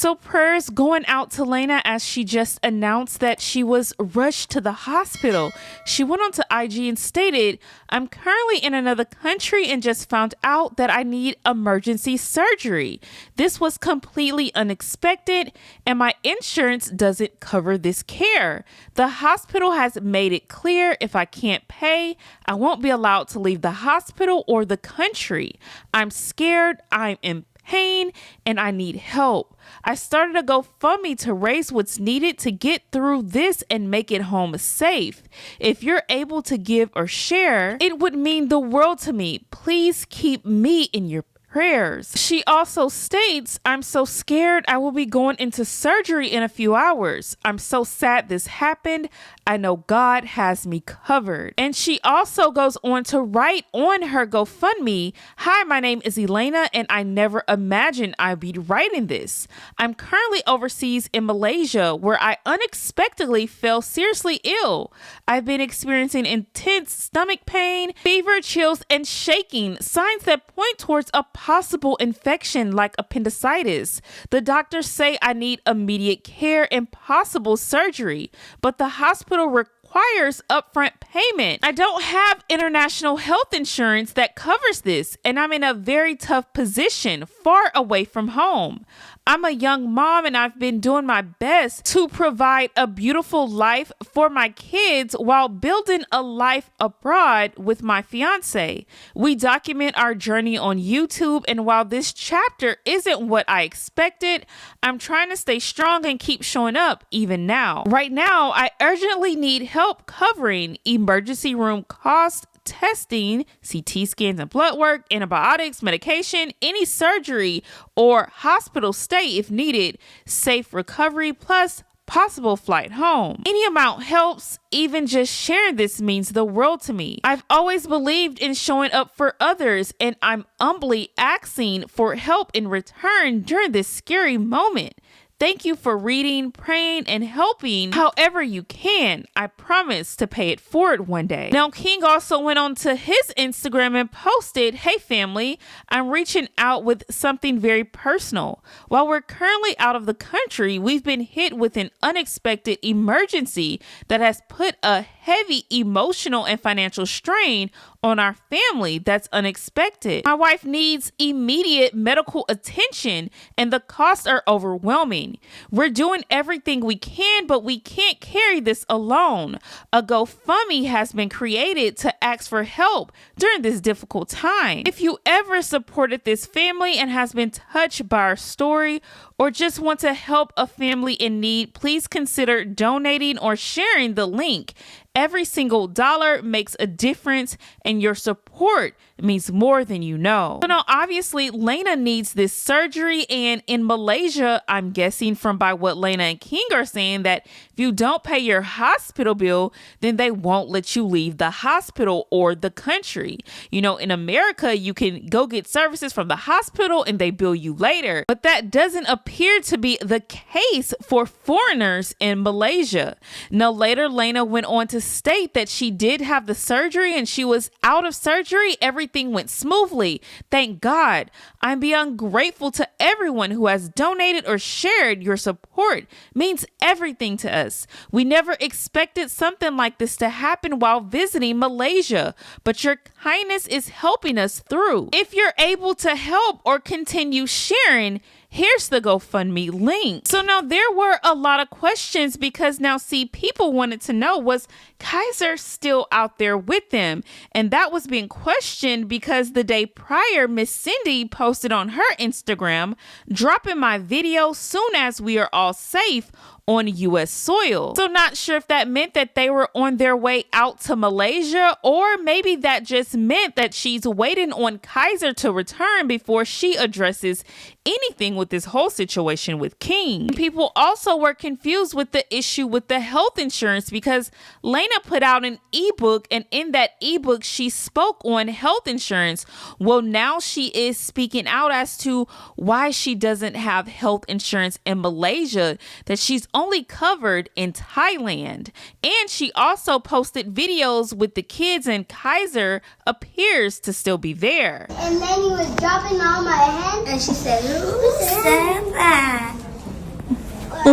So prayers going out to Laina as she just announced that she was rushed to the hospital. She went onto IG and stated, "I'm currently in another country and just found out that I need emergency surgery. This was completely unexpected and my insurance doesn't cover this care. The hospital has made it clear if I can't pay, I won't be allowed to leave the hospital or the country. I'm scared, I'm in pain, and I need help. I started a GoFundMe to raise what's needed to get through this and make it home safe. If you're able to give or share, it would mean the world to me. Please keep me in your prayers." She also states, "I'm so scared I will be going into surgery in a few hours. I'm so sad this happened. I know God has me covered." And she also goes on to write on her GoFundMe, "Hi, my name is Laina and I never imagined I'd be writing this. I'm currently overseas in Malaysia where I unexpectedly fell seriously ill. I've been experiencing intense stomach pain, fever, chills, and shaking, signs that point towards a possible infection like appendicitis. The doctors say I need immediate care and possible surgery, but the hospital requires upfront payment. I don't have international health insurance that covers this, and I'm in a very tough position, far away from home. I'm a young mom and I've been doing my best to provide a beautiful life for my kids while building a life abroad with my fiance. We document our journey on YouTube, and while this chapter isn't what I expected, I'm trying to stay strong and keep showing up even now. Right now, I urgently need help covering emergency room costs, testing, CT scans and blood work, antibiotics, medication, any surgery or hospital stay if needed, safe recovery, plus possible flight home. Any amount helps. Even just sharing this means the world to me. I've always believed in showing up for others, and I'm humbly asking for help in return during this scary moment. Thank you for reading, praying, and helping however you can. I promise to pay it forward one day." Now, King also went on to his Instagram and posted, "Hey family, I'm reaching out with something very personal. While we're currently out of the country, we've been hit with an unexpected emergency that has put a heavy emotional and financial strain on our family that's unexpected. My wife needs immediate medical attention and the costs are overwhelming. We're doing everything we can, but we can't carry this alone. A GoFundMe has been created to ask for help during this difficult time. If you ever supported this family and has been touched by our story or just want to help a family in need, please consider donating or sharing the link. Every single dollar makes a difference and your support means more than you know." So now obviously Laina needs this surgery, and in Malaysia, I'm guessing from by what Laina and King are saying, that if you don't pay your hospital bill, then they won't let you leave the hospital or the country. You know, in America, you can go get services from the hospital and they bill you later, but that doesn't appear to be the case for foreigners in Malaysia. Now later, Laina went on to state that she did have the surgery and she was out of surgery. Everything went smoothly. Thank God. I'm beyond grateful to everyone who has donated or shared. Your support means everything to us. We never expected something like this to happen while visiting Malaysia, but your kindness is helping us through. If you're able to help or continue sharing, here's the GoFundMe link." So now there were a lot of questions because now see, people wanted to know, was Kaiser still out there with them? And that was being questioned because the day prior, Miss Cindy posted on her Instagram, "Dropping my video soon as we are all safe on U.S. soil." So not sure if that meant that they were on their way out to Malaysia, or maybe that just meant that she's waiting on Kaiser to return before she addresses anything with this whole situation with King. People also were confused with the issue with the health insurance because Laina put out an ebook, and in that ebook she spoke on health insurance. Well, now she is speaking out as to why she doesn't have health insurance in Malaysia, that she's only covered in Thailand. And she also posted videos with the kids, and Kaiser appears to still be there. And then he was dropping on my head, and she said, "Who said that?"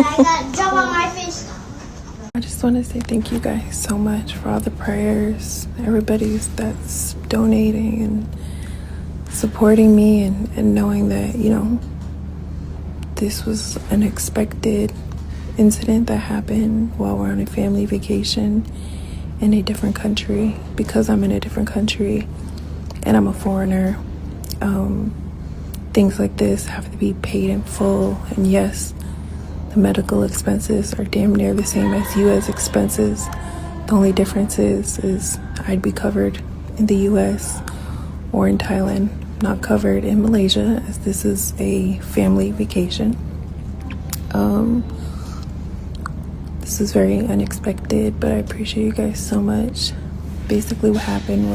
got gum on my face. I just want to say thank you guys so much for all the prayers, everybody's that's donating and supporting me, and knowing that, this was an expected incident that happened while we're on a family vacation in a different country. Because I'm in a different country and I'm a foreigner, things like this have to be paid in full. And yes, the medical expenses are damn near the same as U.S. expenses. The only difference is I'd be covered in the U.S. or in Thailand, not covered in Malaysia, as this is a family vacation. This is very unexpected, but I appreciate you guys so much. Basically what happened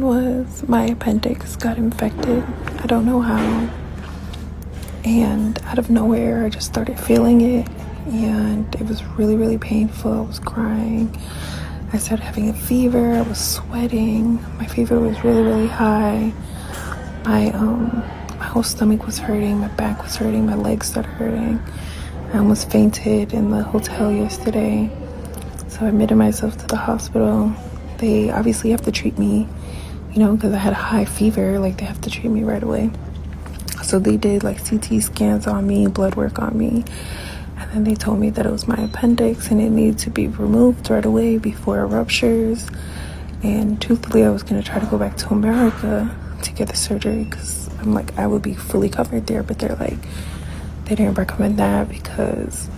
was my appendix got infected. I don't know how. And out of nowhere, I just started feeling it. And it was really, really painful. I was crying. I started having a fever. I was sweating. My fever was really, really high. My whole stomach was hurting. My back was hurting. My legs started hurting. I almost fainted in the hotel yesterday. So I admitted myself to the hospital. They obviously have to treat me, because I had a high fever. Like, they have to treat me right away. So they did like CT scans on me, blood work on me. And then they told me that it was my appendix and it needed to be removed right away before it ruptures. And truthfully, I was going to try to go back to America to get the surgery, because I'm like, I would be fully covered there. But they're like, they didn't recommend that because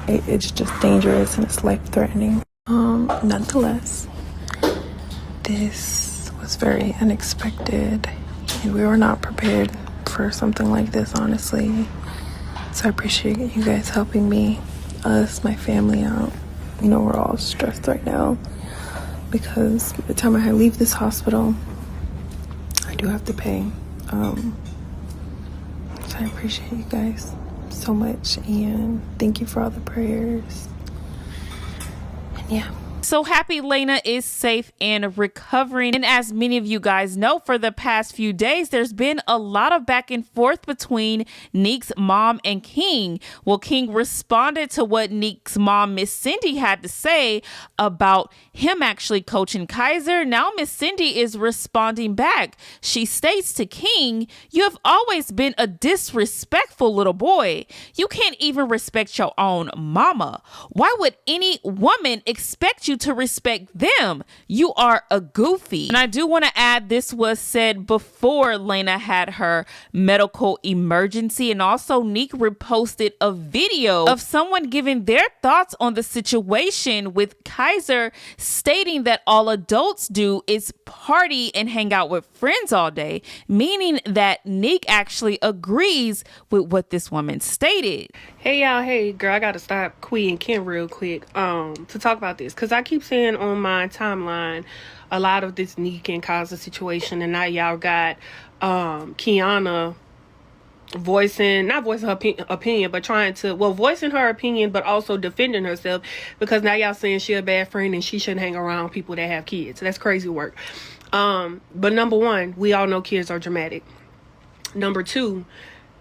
it's just dangerous and it's life-threatening. Nonetheless, this was very unexpected, and we were not prepared for something like this, honestly. So I appreciate you guys helping me, my family out. We're all stressed right now because by the time I leave this hospital, I do have to pay. So I appreciate you guys so much, and thank you for all the prayers. And yeah. So happy Laina is safe and recovering. And as many of you guys know, for the past few days, there's been a lot of back and forth between Neek's mom and King. Well, King responded to what Neek's mom, Miss Cindy, had to say about him actually coaching Kaiser. Now Miss Cindy is responding back. She states to King, "You have always been a disrespectful little boy. You can't even respect your own mama. Why would any woman expect you to respect them? You are a goofy." And I do want to add, this was said before Laina had her medical emergency. And also Neek reposted a video of someone giving their thoughts on the situation, with Kaiser stating that all adults do is party and hang out with friends all day, meaning that Neek actually agrees with what this woman stated. Hey y'all, hey girl, I gotta stop Quee and Kim real quick to talk about this, because I keep saying on my timeline a lot of this Neek and Kaiser situation, and now y'all got Kiana not voicing her opinion, but voicing her opinion, but also defending herself, because now y'all saying she a bad friend and she shouldn't hang around people that have kids. That's crazy work. But number one, we all know kids are dramatic. Number two,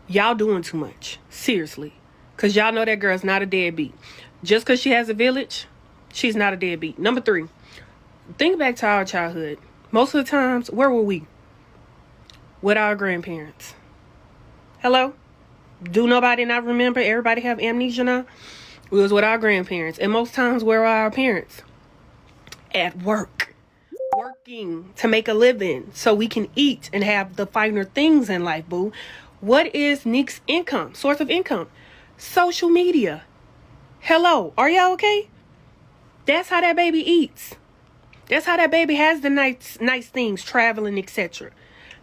y'all doing too much. Seriously. Because y'all know that girl's not a deadbeat. Just because she has a village, she's not a deadbeat. Number three, think back to our childhood. Most of the times, where were we? With our grandparents. Hello? Do nobody not remember? Everybody have amnesia now? We was with our grandparents. And most times, where are our parents? At work. Working to make a living so we can eat and have the finer things in life, boo. What is Neek's income? Source of income? Social media. Hello, are y'all okay? That's how that baby eats. That's how that baby has the nice things, traveling, etc.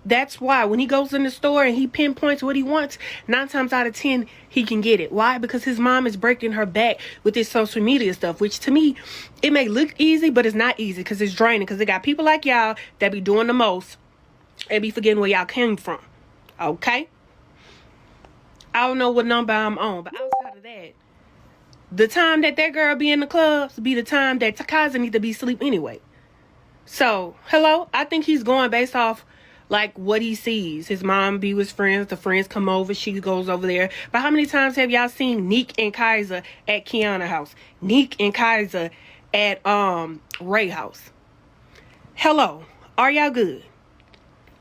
That's why when he goes in the store and he pinpoints what he wants, 9 times out of 10, he can get it. Why? Because his mom is breaking her back with this social media stuff, which to me, it may look easy, but it's not easy because it's draining. Because they got people like y'all that be doing the most and be forgetting where y'all came from. Okay? I don't know what number I'm on, but outside of that, the time that girl be in the clubs be the time that Kaiser need to be asleep anyway. So, hello? I think he's going based off like what he sees. His mom be with friends, the friends come over, she goes over there. But how many times have y'all seen Neek and Kaiser at Kiana house? Neek and Kaiser at Ray house? Hello, are y'all good?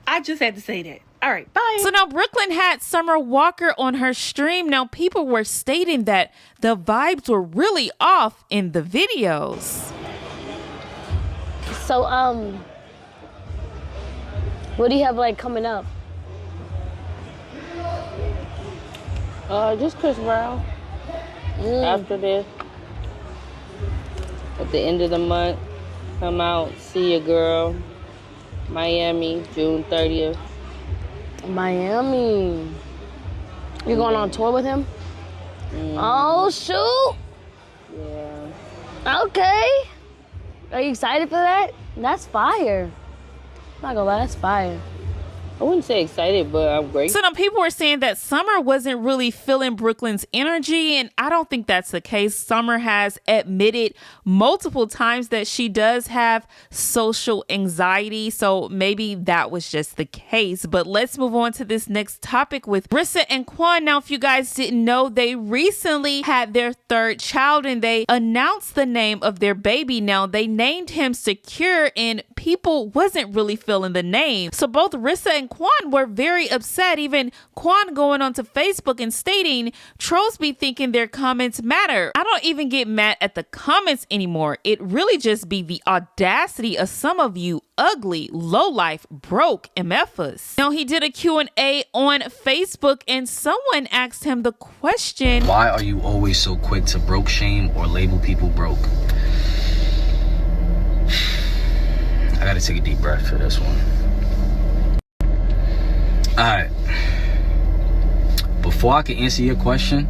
I just had to say that. All right, bye. So now Brooklyn had Summer Walker on her stream. Now people were stating that the vibes were really off in the videos. So, what do you have like coming up? Just Chris Brown. After this, at the end of the month, come out, see your girl, Miami, June 30th. Miami. You going on tour with him? Oh, shoot. Yeah. Okay. Are you excited for that? That's fire. I'm not gonna lie, that's fire. I wouldn't say excited, but I'm grateful. So now people were saying that Summer wasn't really feeling Brooklyn's energy, and I don't think that's the case. Summer has admitted multiple times that she does have social anxiety, so maybe that was just the case. But let's move on to this next topic with Rissa and Quan. Now, if you guys didn't know, they recently had their third child, and they announced the name of their baby. Now, they named him Secure, and people wasn't really feeling the name. So both Rissa and Quan were very upset, even Quan going onto Facebook and stating, "Trolls be thinking their comments matter. I don't even get mad at the comments anymore. It really just be the audacity of some of you ugly, low-life, broke MFers." Now, he did a Q&A on Facebook, and someone asked him the question, why are you always so quick to broke shame or label people broke? I gotta take a deep breath for this one. Alright. Before I can answer your question,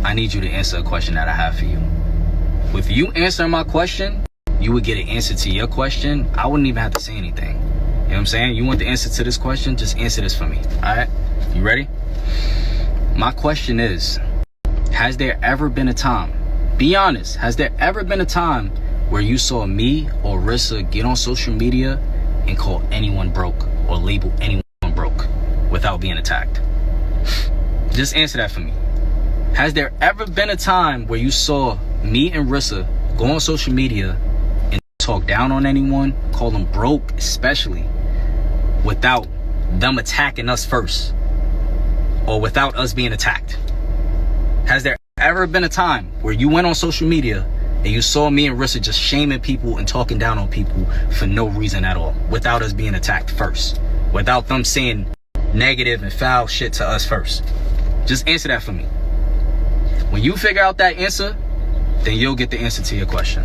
I need you to answer a question that I have for you. With you answering my question, you would get an answer to your question. I wouldn't even have to say anything. You know what I'm saying? You want the answer to this question? Just answer this for me. Alright? You ready? My question is, has there ever been a time, be honest, has there ever been a time where you saw me or Rissa get on social media and call anyone broke or label anyone broke without being attacked? Just answer that for me. Has there ever been a time where you saw me and Rissa go on social media and talk down on anyone, call them broke especially, without them attacking us first or without us being attacked? Has there ever been a time where you went on social media and you saw me and Rissa just shaming people and talking down on people for no reason at all, without us being attacked first, without them saying negative and foul shit to us first? Just answer that for me. When you figure out that answer, then you'll get the answer to your question.